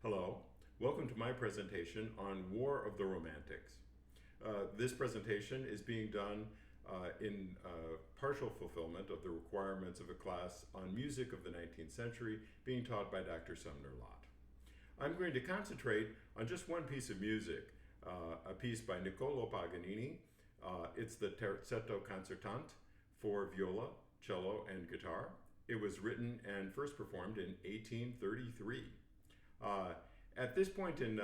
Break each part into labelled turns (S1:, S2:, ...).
S1: Hello, welcome to my presentation on War of the Romantics. This presentation is being done in partial fulfillment of the requirements of a class on music of the 19th century being taught by Dr. Sumner Lott. I'm going to concentrate on just one piece of music, a piece by Niccolò Paganini. It's the Terzetto Concertante for viola, cello, and guitar. It was written and first performed in 1833. At this point in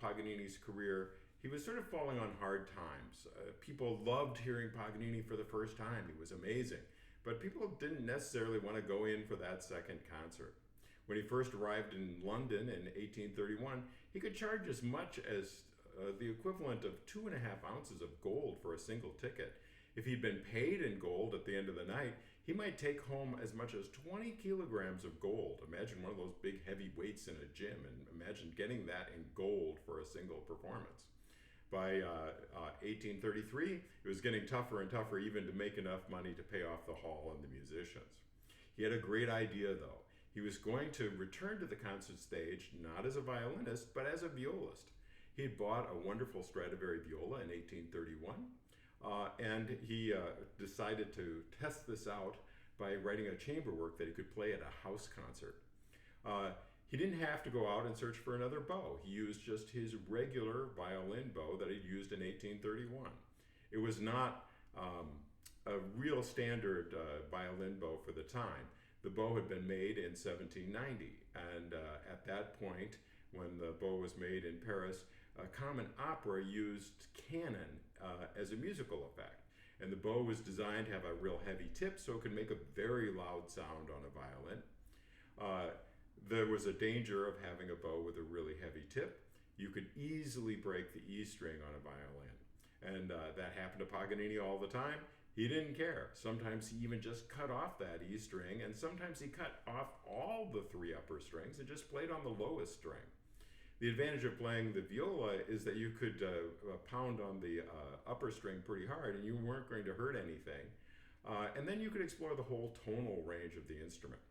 S1: Paganini's career, he was sort of falling on hard times. People loved hearing Paganini for the first time. He was amazing. But people didn't necessarily want to go in for that second concert. When he first arrived in London in 1831, he could charge as much as the equivalent of 2.5 ounces of gold for a single ticket. If he'd been paid in gold at the end of the night, he might take home as much as 20 kilograms of gold. Imagine one of those big heavy weights in a gym, and imagine getting that in gold for a single performance. By 1833, it was getting tougher and tougher even to make enough money to pay off the hall and the musicians. He had a great idea, though. He was going to return to the concert stage not as a violinist, but as a violist. He had bought a wonderful Stradivari viola in 1831. And he decided to test this out by writing a chamber work that he could play at a house concert. He didn't have to go out and search for another bow. He used just his regular violin bow that he'd used in 1831. It was not a real standard violin bow for the time. The bow had been made in 1790, and at that point, when the bow was made in Paris, common opera used cannon as a musical effect. And the bow was designed to have a real heavy tip so it could make a very loud sound on a violin. There was a danger of having a bow with a really heavy tip. You could easily break the E string on a violin. And that happened to Paganini all the time. He didn't care. Sometimes he even just cut off that E string, and sometimes he cut off all the 3 upper strings and just played on the lowest string. The advantage of playing the viola is that you could pound on the upper string pretty hard and you weren't going to hurt anything. And then you could explore the whole tonal range of the instrument.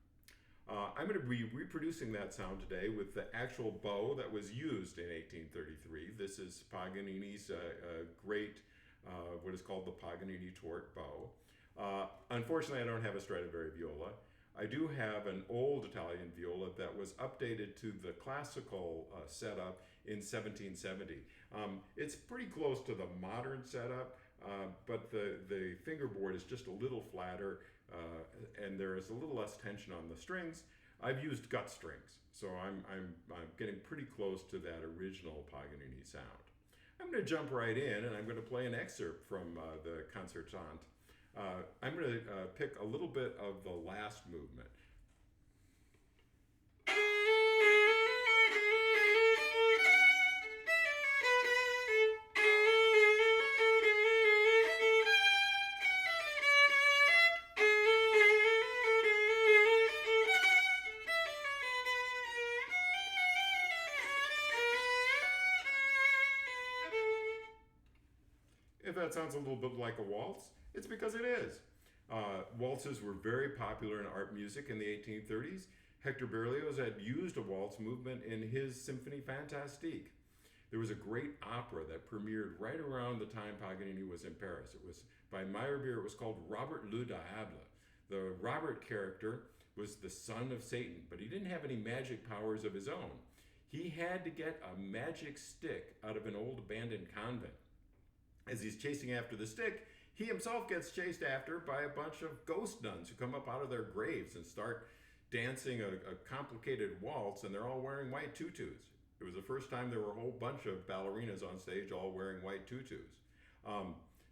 S1: I'm going to be reproducing that sound today with the actual bow that was used in 1833. This is Paganini's great, what is called the Paganini Tort bow. Unfortunately, I don't have a Stradivari viola. I do have an old Italian viola that was updated to the classical setup in 1770. It's pretty close to the modern setup, but the fingerboard is just a little flatter and there is a little less tension on the strings. I've used gut strings, so I'm getting pretty close to that original Paganini sound. I'm going to jump right in and I'm going to play an excerpt from the Concertante. I'm going to pick a little bit of the last movement. If that sounds a little bit like a waltz, it's because it is. Waltzes were very popular in art music in the 1830s. Hector Berlioz had used a waltz movement in his Symphonie Fantastique. There was a great opera that premiered right around the time Paganini was in Paris. It was by Meyerbeer. It was called Robert le Diable. The Robert character was the son of Satan, but he didn't have any magic powers of his own. He had to get a magic stick out of an old abandoned convent. As he's chasing after the stick, he himself gets chased after by a bunch of ghost nuns who come up out of their graves and start dancing a complicated waltz, and they're all wearing white tutus. It was the first time there were a whole bunch of ballerinas on stage all wearing white tutus.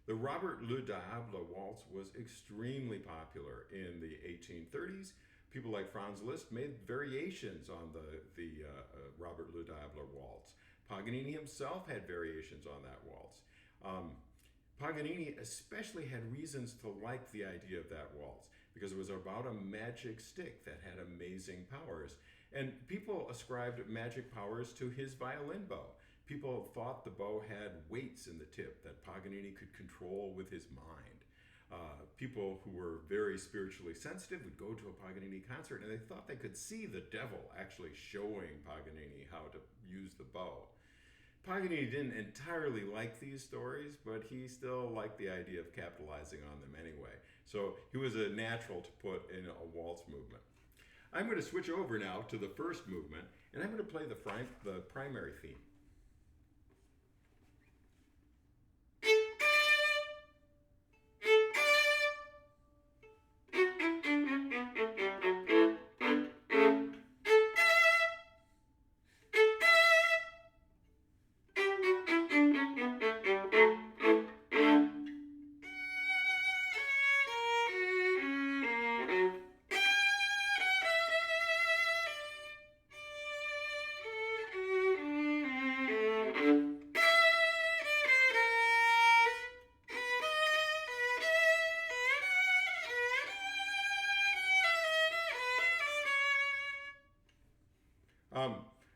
S1: The Robert le Diable waltz was extremely popular in the 1830s. People like Franz Liszt made variations on the Robert le Diable waltz. Paganini himself had variations on that waltz. Paganini especially had reasons to like the idea of that waltz because it was about a magic stick that had amazing powers. And people ascribed magic powers to his violin bow. People thought the bow had weights in the tip that Paganini could control with his mind. People who were very spiritually sensitive would go to a Paganini concert and they thought they could see the devil actually showing Paganini how to use the bow. Paganini didn't entirely like these stories, but he still liked the idea of capitalizing on them anyway. So he was a natural to put in a waltz movement. I'm going to switch over now to the first movement, and I'm going to play the primary theme.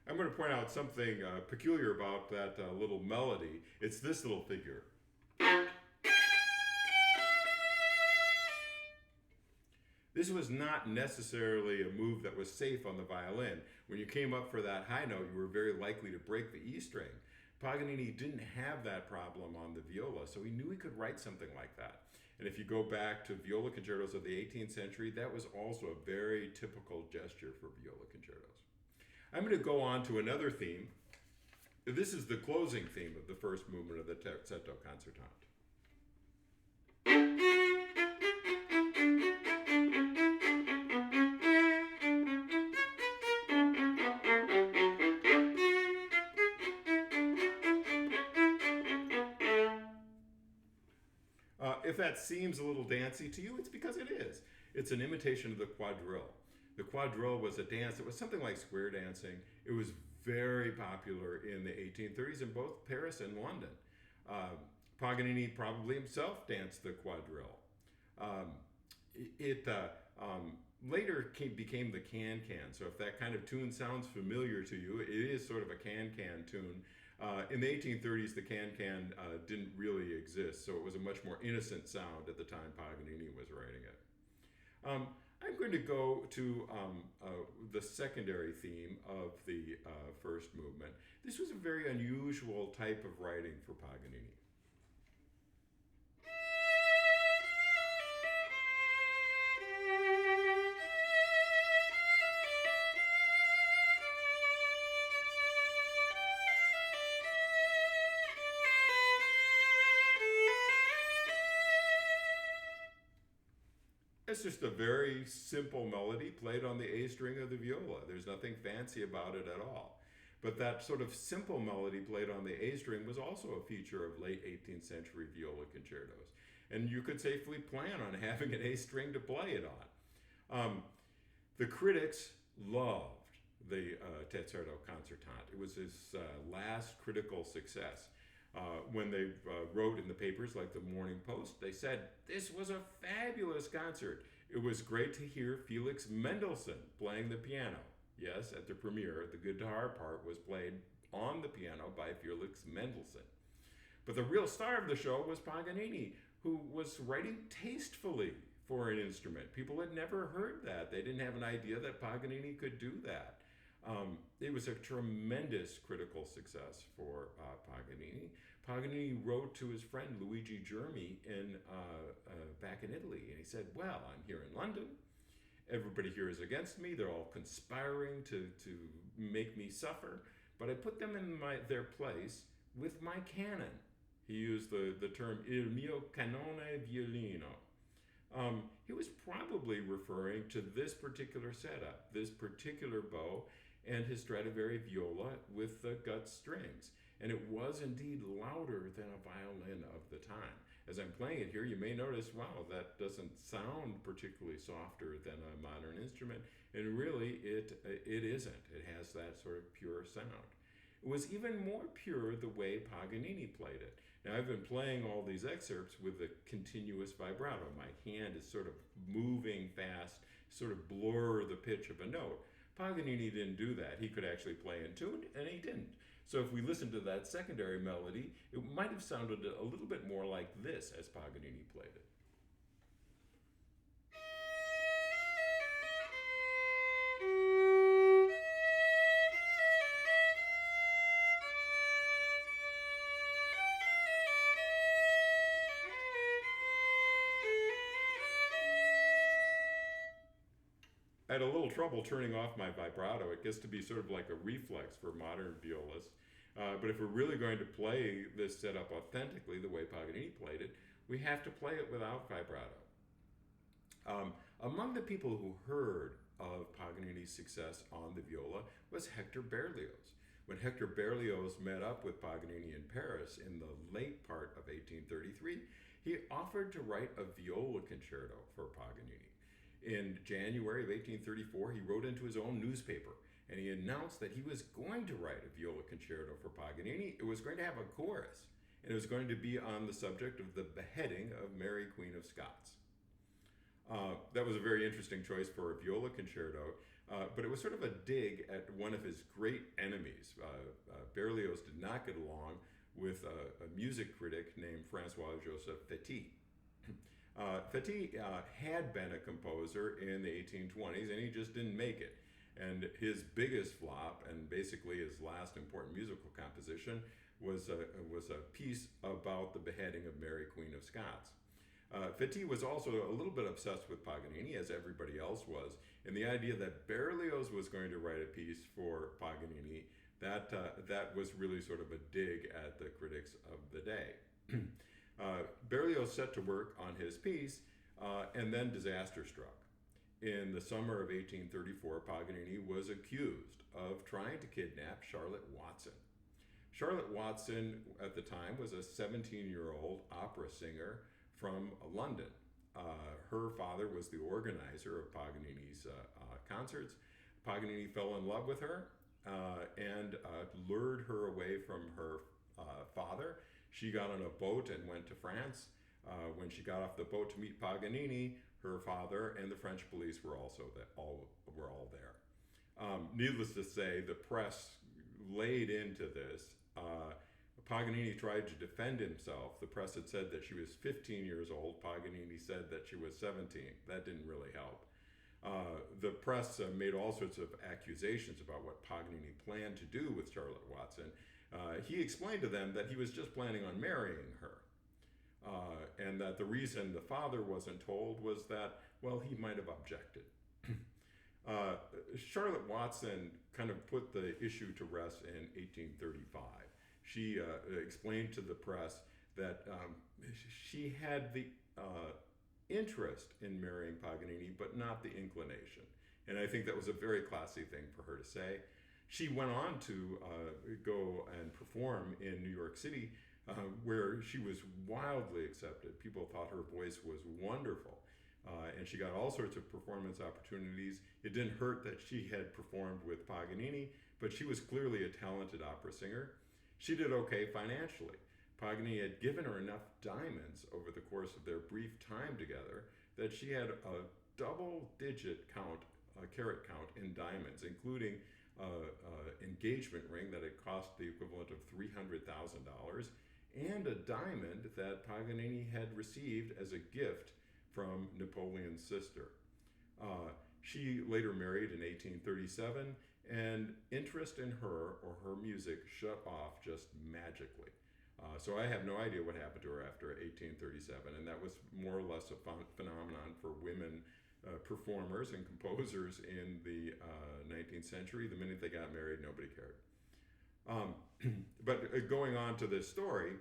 S1: I'm going to point out something peculiar about that little melody. It's this little figure. This was not necessarily a move that was safe on the violin. When you came up for that high note, you were very likely to break the E string. Paganini didn't have that problem on the viola, so he knew he could write something like that. And if you go back to viola concertos of the 18th century, that was also a very typical gesture for viola concertos. I'm going to go on to another theme. This is the closing theme of the first movement of the Terzetto Concertante. If that seems a little dancey to you, it's because it is. It's an imitation of the quadrille. The quadrille was a dance that was something like square dancing. It was very popular in the 1830s in both Paris and London. Paganini probably himself danced the quadrille. It later became the can-can. So if that kind of tune sounds familiar to you, it is sort of a can-can tune. In the 1830s, the can-can didn't really exist, so it was a much more innocent sound at the time Paganini was writing it. I'm going to go to the secondary theme of the first movement. This was a very unusual type of writing for Paganini. It's just a very simple melody played on the A string of the viola. There's nothing fancy about it at all. But that sort of simple melody played on the A string was also a feature of late 18th century viola concertos. And you could safely plan on having an A string to play it on. The critics loved the Terzetto Concertante. It was his last critical success. When they wrote in the papers like the Morning Post, they said, "This was a fabulous concert. It was great to hear Felix Mendelssohn playing the piano." Yes, at the premiere, the guitar part was played on the piano by Felix Mendelssohn. But the real star of the show was Paganini, who was writing tastefully for an instrument. People had never heard that. They didn't have an idea that Paganini could do that. It was a tremendous critical success for Paganini. Paganini wrote to his friend Luigi Germi back in Italy, and he said, "Well, I'm here in London. Everybody here is against me. They're all conspiring to make me suffer, but I put them in their place with my canon." He used the term il mio canone violino. He was probably referring to this particular setup, this particular bow, and his Stradivari viola with the gut strings. And it was indeed louder than a violin of the time. As I'm playing it here, you may notice, wow, that doesn't sound particularly softer than a modern instrument. And really, it isn't. It has that sort of pure sound. It was even more pure the way Paganini played it. Now, I've been playing all these excerpts with a continuous vibrato. My hand is sort of moving fast, sort of blur the pitch of a note. Paganini didn't do that. He could actually play in tune, and he didn't. So if we listen to that secondary melody, it might have sounded a little bit more like this as Paganini played it. had a little trouble turning off my vibrato. It gets to be sort of like a reflex for modern violists. But if we're really going to play this setup authentically, the way Paganini played it, we have to play it without vibrato. Among the people who heard of Paganini's success on the viola was Hector Berlioz. When Hector Berlioz met up with Paganini in Paris in the late part of 1833, he offered to write a viola concerto for Paganini. In January of 1834, he wrote into his own newspaper and he announced that he was going to write a viola concerto for Paganini. It was going to have a chorus, and it was going to be on the subject of the beheading of Mary, Queen of Scots. That was a very interesting choice for a viola concerto, but it was sort of a dig at one of his great enemies. Berlioz did not get along with a music critic named Francois-Joseph Fétis. Fétis had been a composer in the 1820s, and he just didn't make it. And his biggest flop, and basically his last important musical composition, was a piece about the beheading of Mary, Queen of Scots. Fétis was also a little bit obsessed with Paganini, as everybody else was, and the idea that Berlioz was going to write a piece for Paganini, that was really sort of a dig at the critics of the day. Berlioz set to work on his piece, and then disaster struck. In the summer of 1834, Paganini was accused of trying to kidnap Charlotte Watson. Charlotte Watson, at the time, was a 17-year-old opera singer from London. Her father was the organizer of Paganini's concerts. Paganini fell in love with her and lured her away from her father. She got on a boat and went to France. When she got off the boat to meet Paganini, her father and the French police were all there. Needless to say, the press laid into this. Paganini tried to defend himself. The press had said that she was 15 years old. Paganini said that she was 17. That didn't really help. The press made all sorts of accusations about what Paganini planned to do with Charlotte Watson. He explained to them that he was just planning on marrying her. And that the reason the father wasn't told was that, well, he might have objected. Charlotte Watson kind of put the issue to rest in 1835. She explained to the press that she had the interest in marrying Paganini, but not the inclination. And I think that was a very classy thing for her to say. She went on to go and perform in New York City, where she was wildly accepted. People thought her voice was wonderful. And she got all sorts of performance opportunities. It didn't hurt that she had performed with Paganini, but she was clearly a talented opera singer. She did okay financially. Paganini had given her enough diamonds over the course of their brief time together that she had a double-digit carat count in diamonds, including engagement ring that had cost the equivalent of $300,000, and a diamond that Paganini had received as a gift from Napoleon's sister. She later married in 1837, and interest in her or her music shut off just magically. So I have no idea what happened to her after 1837, and that was more or less a phenomenon for women performers and composers in the 19th century. The minute they got married, nobody cared. But going on to this story,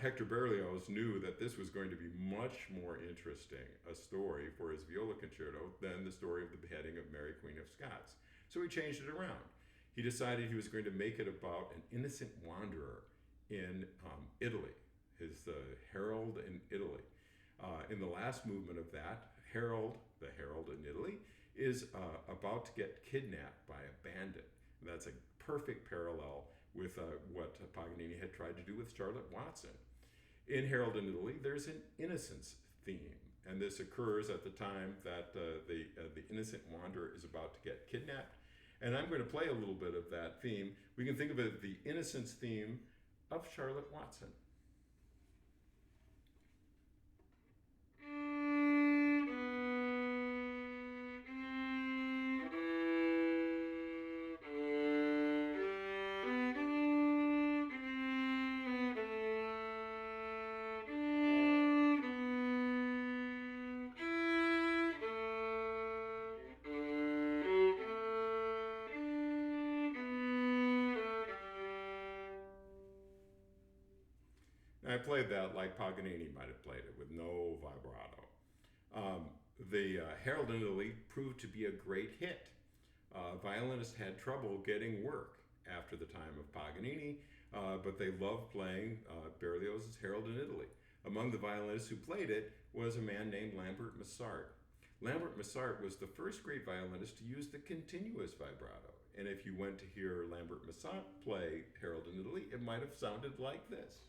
S1: Hector Berlioz knew that this was going to be much more interesting a story for his viola concerto than the story of the beheading of Mary, Queen of Scots. So he changed it around. He decided he was going to make it about an innocent wanderer in Italy, his Harold in Italy. In the last movement of that, Harold, the Herald in Italy, is about to get kidnapped by a bandit. That's a perfect parallel with what Paganini had tried to do with Charlotte Watson. In Harold in Italy, there's an innocence theme, and this occurs at the time that the innocent wanderer is about to get kidnapped. And I'm going to play a little bit of that theme. We can think of it as the innocence theme of Charlotte Watson. I played that like Paganini might have played it, with no vibrato. The Harold in Italy proved to be a great hit. Violinists had trouble getting work after the time of Paganini, but they loved playing Berlioz's Harold in Italy. Among the violinists who played it was a man named Lambert Missart. Lambert Missart was the first great violinist to use the continuous vibrato. And if you went to hear Lambert Missart play Harold in Italy, it might have sounded like this.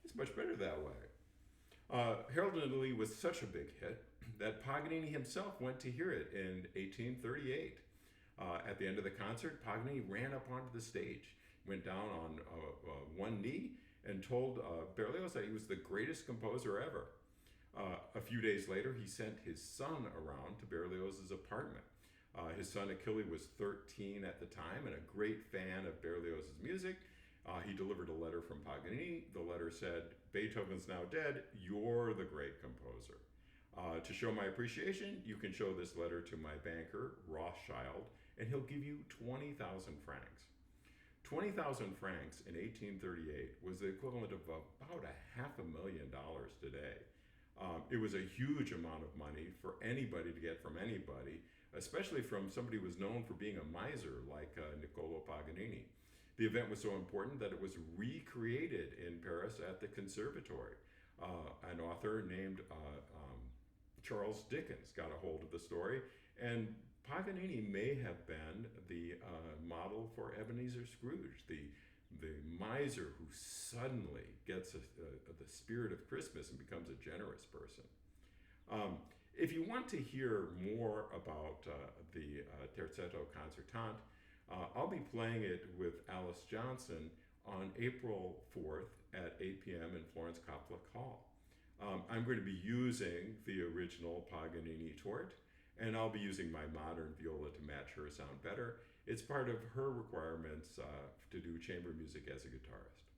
S1: It's much better that way. Harold in Italy was such a big hit that Paganini himself went to hear it in 1838. At the end of the concert, Paganini ran up onto the stage, went down on one knee, and told Berlioz that he was the greatest composer ever. A few days later, he sent his son around to Berlioz's apartment. His son Achille was 13 at the time and a great fan of Berlioz's music. He delivered a letter from Paganini. The letter said, "Beethoven's now dead, you're the great composer. To show my appreciation, you can show this letter to my banker, Rothschild, and he'll give you 20,000 francs. 20,000 francs in 1838 was the equivalent of about $500,000 today. It was a huge amount of money for anybody to get from anybody, especially from somebody who was known for being a miser like Niccolò Paganini. The event was so important that it was recreated in Paris at the Conservatory. An author named Charles Dickens got a hold of the story, and Paganini may have been the model for Ebenezer Scrooge, the miser who suddenly gets the spirit of Christmas and becomes a generous person. If you want to hear more about the Terzetto Concertante, I'll be playing it with Alice Johnson on April 4th at 8 p.m. in Florence Koplik Hall. I'm going to be using the original Paganini Tort, and I'll be using my modern viola to match her sound better. It's part of her requirements to do chamber music as a guitarist.